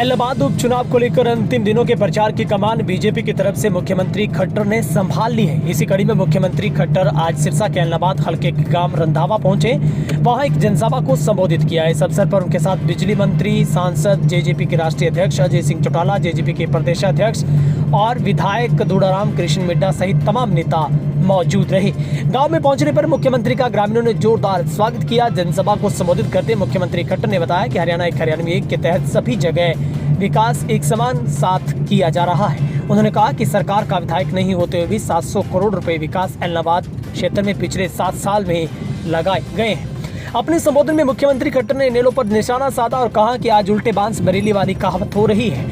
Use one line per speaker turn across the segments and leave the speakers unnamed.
इलाहाबाद उपचुनाव को लेकर अंतिम दिनों के प्रचार की कमान बीजेपी की तरफ से मुख्यमंत्री खट्टर ने संभाल ली है। इसी कड़ी में मुख्यमंत्री खट्टर आज सिरसा के इलाहाबाद हल्के के गांव रंधावा पहुंचे, वहां एक जनसभा को संबोधित किया। इस अवसर पर उनके साथ बिजली मंत्री, सांसद, जेजेपी के राष्ट्रीय अध्यक्ष अजय सिंह चौटाला, जेजेपी के प्रदेशाध्यक्ष और विधायक दुड़ाराम कृष्ण मिड्डा सहित तमाम नेता मौजूद रहे। गांव में पहुंचने पर मुख्यमंत्री का ग्रामीणों ने जोरदार स्वागत किया। जनसभा को संबोधित करते मुख्यमंत्री खट्टर ने बताया कि हरियाणा एक हरियाणवी एक के तहत सभी जगह विकास एक समान साथ किया जा रहा है। उन्होंने कहा कि सरकार का विधायक नहीं होते हुए भी 700 करोड़ रुपए विकास इलाहाबाद क्षेत्र में पिछले 7 साल में लगाए गए हैं। अपने संबोधन में मुख्यमंत्री खट्टर ने इनेलो पर निशाना साधा और कहा कि आज उल्टे बांस बरेली वाली कहावत हो रही है,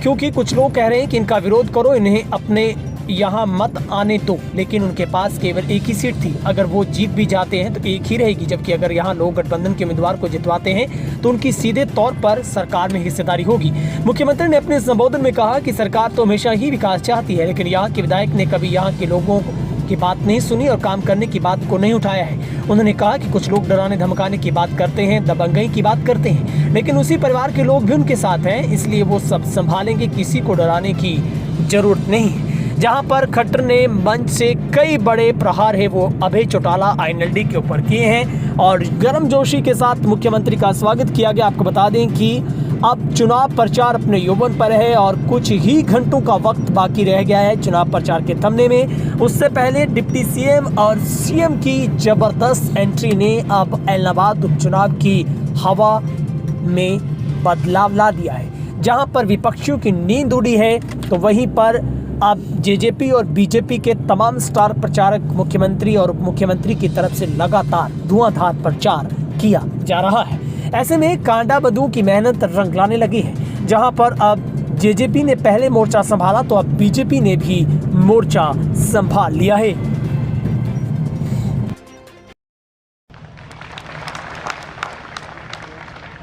क्योंकि कुछ लोग कह रहे हैं कि इनका विरोध करो, इन्हें अपने यहाँ मत आने दो, लेकिन उनके पास केवल एक ही सीट थी। अगर वो जीत भी जाते हैं तो एक ही रहेगी, जबकि अगर यहाँ लोग गठबंधन के उम्मीदवार को जितवाते हैं तो उनकी सीधे तौर पर सरकार में हिस्सेदारी होगी। मुख्यमंत्री ने अपने संबोधन में कहा कि सरकार तो हमेशा ही विकास चाहती है, लेकिन यहाँ के विधायक ने कभी यहाँ के लोगों की बात नहीं सुनी और काम करने की बात को नहीं उठाया है। उन्होंने कहा कि कुछ लोग डराने धमकाने की बात करते हैं, दबंगई की बात करते हैं, लेकिन उसी परिवार के लोग भी उनके साथ हैं, इसलिए वो सब संभालेंगे, किसी को डराने की जरूरत नहीं है। जहां पर खट्टर ने मंच से कई बड़े प्रहार है वो अभय चौटाला आईएनएलडी के ऊपर किए हैं और गर्मजोशी के साथ मुख्यमंत्री का स्वागत किया गया। आपको बता दें कि अब चुनाव प्रचार अपने यौवन पर है और कुछ ही घंटों का वक्त बाकी रह गया है चुनाव प्रचार के थमने में। उससे पहले डिप्टी सीएम और सीएम की जबरदस्त एंट्री ने अब इलाहाबाद उपचुनाव की हवा में बदलाव ला दिया है। जहां पर विपक्षियों की नींद उड़ी है तो वहीं पर अब जेजेपी और बीजेपी के तमाम स्टार प्रचारक मुख्यमंत्री और उप मुख्यमंत्री की तरफ से लगातार धुआंधार प्रचार किया जा रहा है। ऐसे में कांडा बदू की मेहनत रंग लाने लगी है। जहां पर अब जेजेपी ने पहले मोर्चा संभाला तो अब बीजेपी ने भी मोर्चा संभाल लिया है।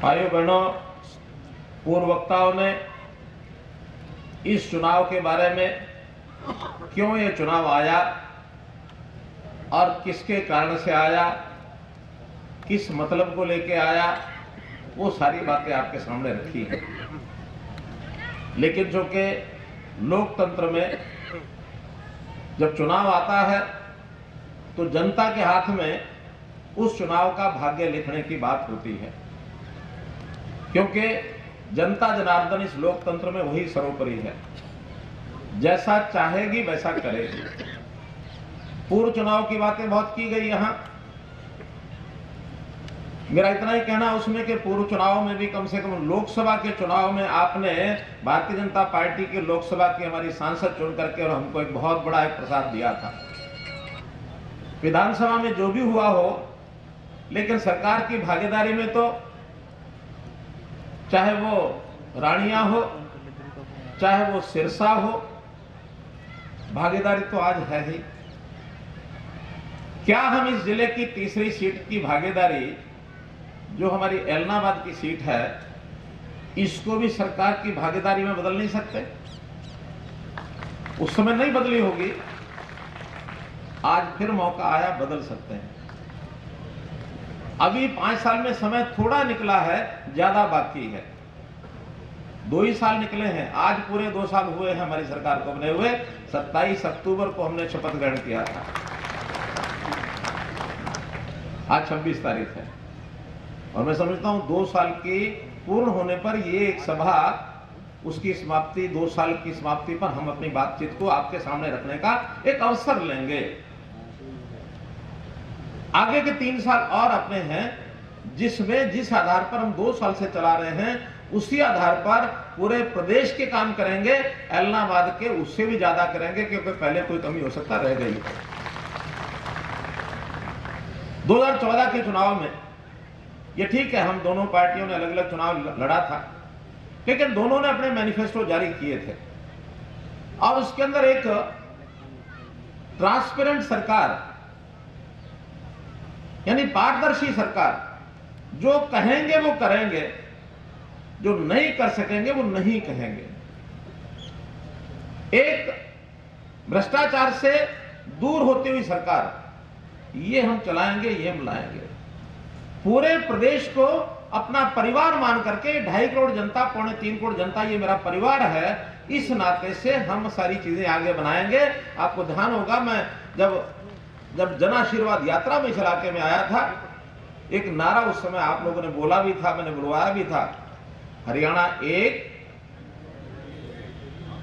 भाइयों बहनों, पूर्व वक्ताओं ने इस चुनाव के बारे में क्यों ये चुनाव आया और किसके कारण से आया, किस मतलब को लेके आया, वो सारी बातें आपके सामने रखी हैं। लेकिन जो कि लोकतंत्र में जब चुनाव आता है तो जनता के हाथ में उस चुनाव का भाग्य लिखने की बात होती है, क्योंकि जनता जनार्दन इस लोकतंत्र में वही सर्वोपरि है, जैसा चाहेगी वैसा करेगी। पूर्व चुनाव की बातें बहुत की गई यहां, मेरा इतना ही कहना उसमें कि पूर्व चुनाव में भी कम से कम लोकसभा के चुनाव में आपने भारतीय जनता पार्टी के लोकसभा की हमारी सांसद चुन करके और हमको एक बहुत बड़ा एक प्रसाद दिया था। विधानसभा में जो भी हुआ हो, लेकिन सरकार की भागीदारी में तो चाहे वो रानिया हो, चाहे वो सिरसा हो, भागीदारी तो आज है ही। क्या हम इस जिले की तीसरी सीट की भागीदारी, जो हमारी इलाहाबाद की सीट है, इसको भी सरकार की भागीदारी में बदल नहीं सकते? उस समय नहीं बदली होगी, आज फिर मौका आया, बदल सकते हैं। अभी 5 साल में समय थोड़ा निकला है, ज्यादा बाकी है। 2 ही साल निकले हैं, आज पूरे 2 साल हुए हैं हमारी सरकार को बने हुए। 27 अक्टूबर को हमने शपथ ग्रहण किया था, आज 26 तारीख है और मैं समझता हूं 2 साल की पूर्ण होने पर ये एक सभा, उसकी समाप्ति, 2 साल की समाप्ति पर हम अपनी बातचीत को आपके सामने रखने का एक अवसर लेंगे। आगे के 3 साल और अपने हैं, जिसमें जिस आधार पर हम 2 साल से चला रहे हैं उसी आधार पर पूरे प्रदेश के काम करेंगे, इलाहाबाद के उससे भी ज्यादा करेंगे, क्योंकि पहले कोई कमी हो सकता रह गई। 2014 के चुनाव में ये ठीक है, हम दोनों पार्टियों ने अलग अलग चुनाव लड़ा था, लेकिन दोनों ने अपने मैनिफेस्टो जारी किए थे और उसके अंदर एक ट्रांसपेरेंट सरकार, यानी पारदर्शी सरकार, जो कहेंगे वो करेंगे, जो नहीं कर सकेंगे वो नहीं कहेंगे। एक भ्रष्टाचार से दूर होती हुई सरकार, ये हम चलाएंगे, ये हम लाएंगे। पूरे प्रदेश को अपना परिवार मान करके 2.5 करोड़ जनता, 2.25 करोड़ जनता ये मेरा परिवार है, इस नाते से हम सारी चीजें आगे बनाएंगे। आपको ध्यान होगा, मैं जब जन आशीर्वाद यात्रा में इस इलाके में आया था, एक नारा उस समय आप लोगों ने बोला भी था, मैंने बुलवाया भी था, हरियाणा एक,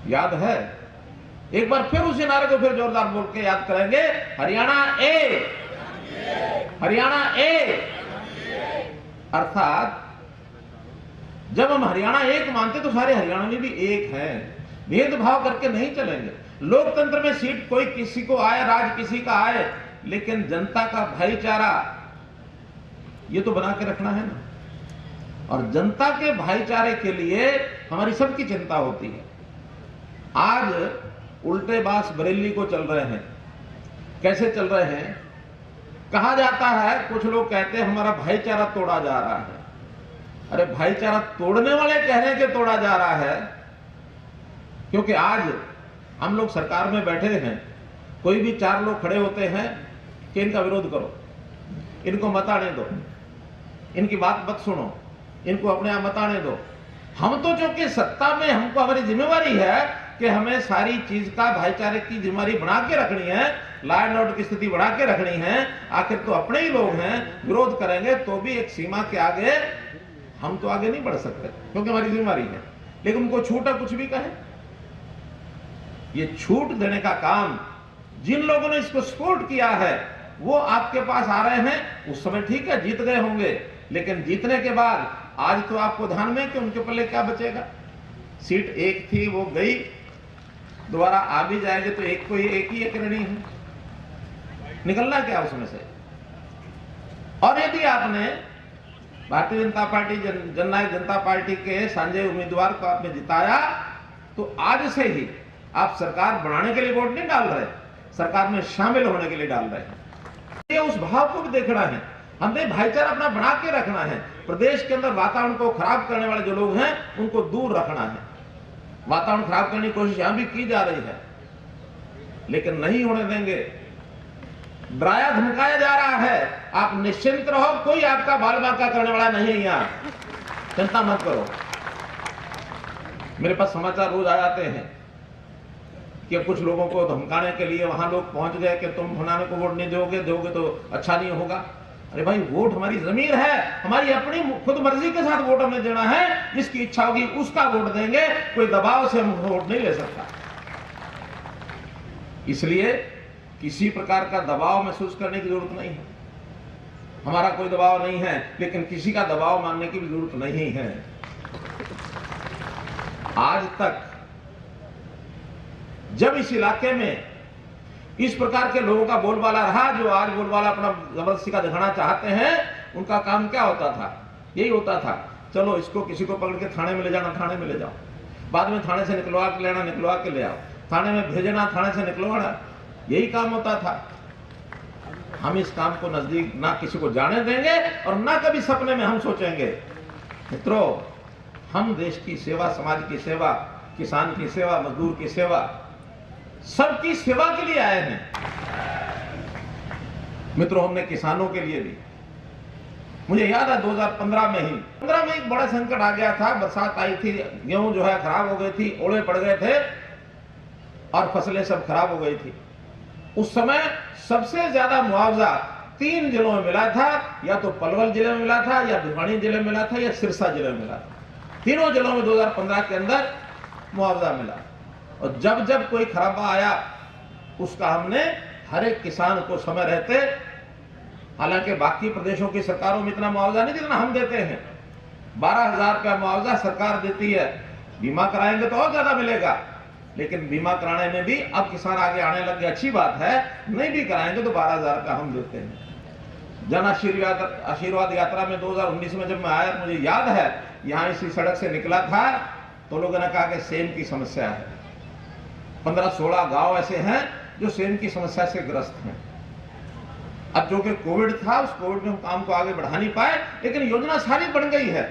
याद है? एक बार फिर उसी नारे को फिर जोरदार बोल के याद करेंगे, हरियाणा एक, हरियाणा एक। अर्थात जब हम हरियाणा एक मानते तो सारे हरियाणवी भी एक हैं, भेदभाव करके नहीं चलेंगे। लोकतंत्र में सीट कोई किसी को आए, राज किसी का आए, लेकिन जनता का भाईचारा ये तो बना के रखना है ना। और जनता के भाईचारे के लिए हमारी सबकी चिंता होती है। आज उल्टे बास बरेली को चल रहे हैं। कैसे चल रहे हैं? कहा जाता है, कुछ लोग कहते हैं हमारा भाईचारा तोड़ा जा रहा है। अरे भाईचारा तोड़ने वाले कह रहे हैं कि तोड़ा जा रहा है, क्योंकि आज हम लोग सरकार में बैठे हैं, कोई भी 4 लोग खड़े होते हैं कि इनका विरोध करो, इनको मत आने दो, इनकी बात मत सुनो, इनको अपने आप मत आने दो। हम तो चूंकि सत्ता में, हमको हमारी जिम्मेवारी है कि हमें सारी चीज का भाईचारे की जिम्मेवारी बना के रखनी है, लॉ एंड ऑर्डर की स्थिति बना के रखनी है। आखिर तो अपने ही लोग हैं, विरोध करेंगे तो भी एक सीमा के आगे हम तो आगे नहीं बढ़ सकते, क्योंकि हमारी जिम्मेवारी है। लेकिन उनको छूट है, कुछ भी कहे। ये छूट देने का काम जिन लोगों ने इसको सपोर्ट किया है वो आपके पास आ रहे हैं। उस समय ठीक है, जीत गए होंगे, लेकिन जीतने के बाद आज तो आपको ध्यान में कि उनके पल्ले क्या बचेगा। सीट एक थी, वो गई, दोबारा आ भी जाएंगे तो एक ही एक रहनी है, निकलना क्या उसमें से। और यदि आपने भारतीय जनता पार्टी, जननायक जनता पार्टी के संजय उम्मीदवार को आपने जिताया, तो आज से ही आप सरकार बनाने के लिए वोट नहीं डाल रहे, सरकार में शामिल होने के लिए डाल रहे हैं। ये उस भाव को भी देखना है, हमने भाईचारा अपना बना के रखना है। प्रदेश के अंदर वातावरण को खराब करने वाले जो लोग हैं उनको दूर रखना है। वातावरण खराब करने की कोशिश यहां भी की जा रही है, लेकिन नहीं होने देंगे। डराया धमकाया जा रहा है, आप निश्चिंत रहो, कोई आपका बाल बांका करने वाला नहीं है। यहां चिंता मत करो। मेरे पास समाचार रोज आ जाते हैं कि कुछ लोगों को धमकाने के लिए वहां लोग पहुंच गए कि तुम फलाने को वोट नहीं दोगे तो अच्छा नहीं होगा। अरे भाई, वोट हमारी जमीन है, हमारी अपनी खुद मर्जी के साथ वोट हमें देना है। जिसकी इच्छा होगी उसका वोट देंगे, कोई दबाव से हम वोट नहीं ले सकता। इसलिए किसी प्रकार का दबाव महसूस करने की जरूरत नहीं है। हमारा कोई दबाव नहीं है, लेकिन किसी का दबाव मानने की भी जरूरत नहीं है। आज तक जब इस इलाके में इस प्रकार के लोगों का बोलबाला रहा, जो आज बोलबाला अपना जबरदस्ती का दिखाना चाहते हैं, उनका काम क्या होता था? यही होता था, चलो इसको किसी को पकड़ के थाने में ले जाना, थाने में ले जाओ, बाद में थाने से निकलवा के लेना, निकलवा के ले आओ, थाने में भेजना, थाने से निकलवाना, यही काम होता था। हम इस काम को नजदीक ना किसी को जाने देंगे और ना कभी सपने में हम सोचेंगे। मित्रों, हम देश की सेवा, समाज की सेवा, किसान की सेवा, मजदूर की सेवा, सबकी सेवा के लिए आए हैं। मित्रों, हमने किसानों के लिए भी, मुझे याद है 2015 में एक बड़ा संकट आ गया था। बरसात आई थी, गेहूं जो है खराब हो गई थी, ओले पड़ गए थे और फसलें सब खराब हो गई थी। उस समय सबसे ज्यादा मुआवजा 3 जिलों में मिला था, या तो पलवल जिले में मिला था, या भिवानी जिले में मिला था, या सिरसा जिले में मिला था। तीनों जिलों में 2015 के अंदर मुआवजा मिला। और जब जब कोई खराबा आया, उसका हमने हर एक किसान को समय रहते, हालांकि बाकी प्रदेशों की सरकारों में इतना मुआवजा नहीं जितना हम देते हैं। 12,000 रुपया मुआवजा सरकार देती है। बीमा कराएंगे तो और ज्यादा मिलेगा, लेकिन बीमा कराने में भी अब किसान आगे आने लग गए, अच्छी बात है। नहीं भी कराएंगे तो 12,000 का हम देते हैं। जन आशीर्वाद यात्रा में 2019 में जब मैं आया, मुझे याद है यहां इसी सड़क से निकला था तो लोगों ने कहा कि सेम की समस्या है। 15-16 गांव ऐसे हैं जो सेम की समस्या से ग्रस्त हैं। अब जो कि कोविड था, उस कोविड में हम काम को आगे बढ़ा नहीं पाए, लेकिन योजना सारी बन गई है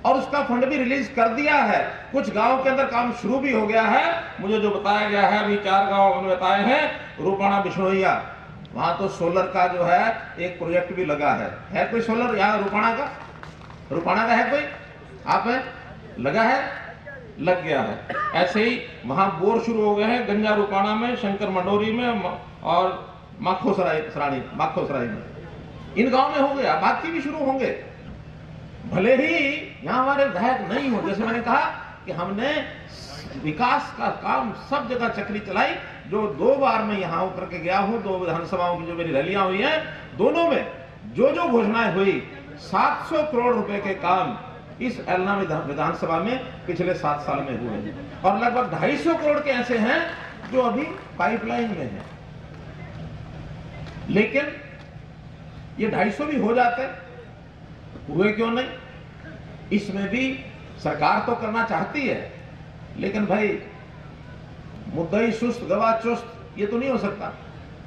और उसका फंड भी रिलीज कर दिया है। कुछ गांव के अंदर काम शुरू भी हो गया है। मुझे जो बताया गया है, अभी 4 गांव हमने बताए हैं, रूपाणा, बिश्नोइया, वहां तो सोलर का जो है एक प्रोजेक्ट भी लगा है। कोई सोलर यहाँ रूपाणा का? रुपाना का है कोई? आप है? लगा है? लग गया है। ऐसे ही वहां बोर शुरू हो गए हैं गंजा रुपाना में, शंकर मंडोरी में और माखोसराय में। इन गांव में हो गया, बाकी भी शुरू होंगे। भले ही यहां हमारे विधायक नहीं हो, जैसे मैंने कहा कि हमने विकास का काम सब जगह चक्री चलाई। जो 2 बार मैं यहां उतर के गया हूं, 2 विधानसभाओं की जो मेरी रैलियां हुई हैं, दोनों में जो घोषणाएं हुई, 700 करोड़ रुपए के काम इस एलना विधानसभा में पिछले 7 साल में हुए हैं। और लगभग 250 करोड़ के ऐसे हैं जो अभी पाइपलाइन में हैं। लेकिन ये 250 भी हो जाते, हुए क्यों नहीं? इसमें भी सरकार तो करना चाहती है, लेकिन भाई मुद्दई सुस्त गवाह चुस्त, ये तो नहीं हो सकता।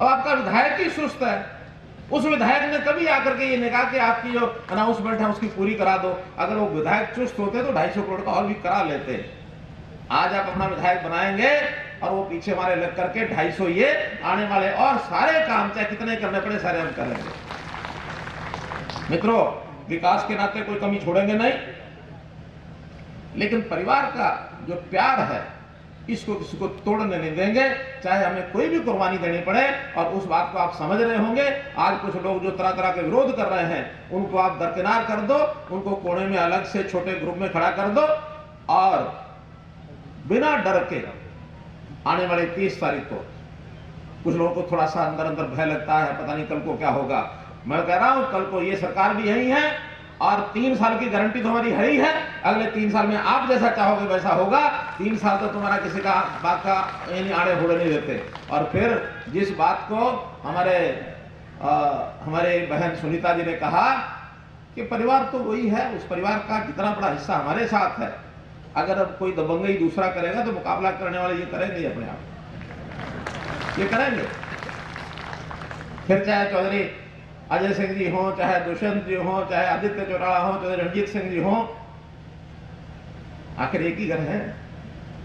अब आपका विधायक ही सुस्त है। उस विधायक ने कभी आकर के ये नहीं कहा कि आपकी जो अनाउंसमेंट है उसकी पूरी करा दो। अगर वो विधायक चुस्त होते तो 250 करोड़ का और भी करा लेते। आज आप अपना विधायक बनाएंगे और वो पीछे हमारे लग करके 250 ये आने वाले और सारे काम चाहे कितने करने पड़े सारे हम करेंगे। मित्रों, विकास के नाते कोई कमी छोड़ेंगे नहीं, लेकिन परिवार का जो प्यार है इसको किसी को तोड़ने नहीं देंगे, चाहे हमें कोई भी कुर्बानी देनी पड़े। और उस बात को आप समझ रहे होंगे। आज कुछ लोग जो तरह तरह के विरोध कर रहे हैं उनको आप दरकिनार कर दो, उनको कोने में अलग से छोटे ग्रुप में खड़ा कर दो और बिना डर के आने वाले 30 तारीख को कुछ लोगों को थोड़ा सा अंदर अंदर भय लगता है, पता नहीं कल को क्या होगा। मैं कह रहा हूं कल को ये सरकार भी यही है और 3 साल की गारंटी तो हमारी है ही है। अगले 3 साल में आप जैसा चाहोगे वैसा होगा। 3 साल तो तुम्हारा किसी का बात का आड़े होड़े नहीं देते। और फिर जिस बात को हमारे बहन सुनीता जी ने कहा कि परिवार तो वही है, उस परिवार का जितना बड़ा हिस्सा हमारे साथ है। अगर अब कोई दबंगई दूसरा करेगा तो मुकाबला करने वाले ये करेंगे अपने आप, ये करेंगे। फिर चाहे चौधरी अजय सिंह जी हो, चाहे दुष्यंत जी हो, चाहे आदित्य चौटाला हो, चाहे रणजीत सिंह जी हो, आखिर एक ही घर है।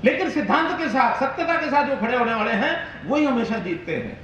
लेकिन सिद्धांत के साथ, सत्यता के साथ जो खड़े होने वाले हैं वही हमेशा जीतते हैं।